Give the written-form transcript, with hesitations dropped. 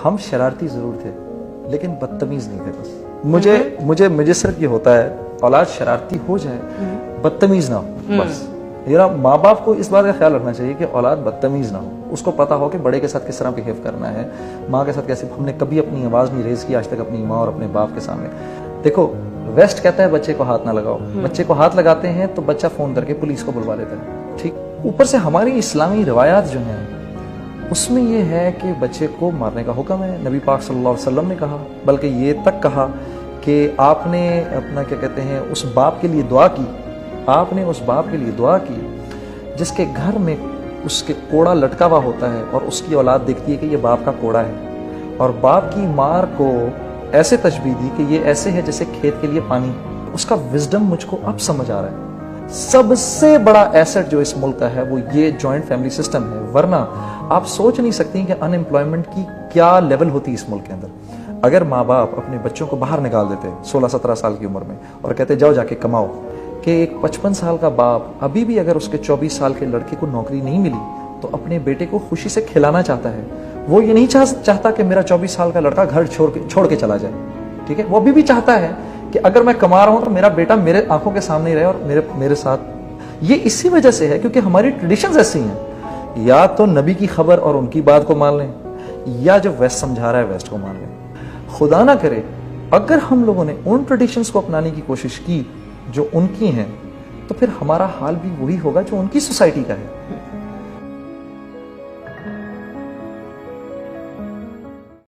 हम शरारती जरूर थे लेकिन बदतमीज नहीं थे। बस मुझे सिर्फ ये होता है औलाद शरारती हो जाए, बदतमीज ना हो। बस माँ बाप को इस बात का ख्याल रखना चाहिए कि औलाद बदतमीज ना हो, उसको पता हो कि बड़े के साथ किस तरह बिहेव करना है, माँ के साथ कैसे। हमने कभी अपनी आवाज नहीं रेज की आज तक अपनी माँ और अपने बाप के सामने। देखो वेस्ट कहता है बच्चे को हाथ ना लगाओ, बच्चे को हाथ लगाते हैं तो बच्चा फोन करके पुलिस को बुलवा लेता है। ठीक, ऊपर से हमारी इस्लामी रिवायात जो हैं उसमें यह है कि बच्चे को मारने का हुक्म है। नबी पाक सल्लल्लाहु अलैहि वसल्लम ने कहा, बल्कि ये तक कहा कि आपने अपना क्या कहते हैं उस बाप के लिए दुआ की, आपने उस बाप के लिए दुआ की जिसके घर में उसके कोड़ा लटका हुआ होता है और उसकी औलाद देखती है कि ये बाप का कोड़ा है, और बाप की मार को ऐसे तशबीह दी कि ये ऐसे है जैसे खेत के लिए पानी। उसका विजडम मुझको अब समझ आ रहा है। सबसे बड़ा एसेट जो इस मुल्क का है वो ये जॉइंट फैमिली सिस्टम है, वरना आप सोच नहीं सकती कि अनएम्प्लॉयमेंट की क्या लेवल होती है इस मुल्क के अंदर। अगर माँ बाप अपने बच्चों को बाहर निकाल देते 16-17 साल की उम्र में और कहते जाओ जाके कमाओ, कि एक 55 साल का बाप अभी भी अगर उसके 24 साल के लड़के को नौकरी नहीं मिली तो अपने बेटे को खुशी से खिलाना चाहता है। वो ये नहीं चाहता कि मेरा 24 साल का लड़का घर छोड़ के चला जाए। ठीक है, वो अभी भी चाहता है कि अगर मैं कमा रहा हूं तो मेरा बेटा मेरे आंखों के सामने ही रहे और मेरे साथ। ये इसी वजह से है क्योंकि हमारी ट्रेडिशंस ऐसी हैं, या तो नबी की खबर और उनकी बात को मान लें, या जो वेस्ट समझा रहा है वेस्ट को मान लें। खुदा ना करे अगर हम लोगों ने उन ट्रेडिशंस को अपनाने की कोशिश की जो उनकी हैं, तो फिर हमारा हाल भी वही होगा जो उनकी सोसाइटी का है।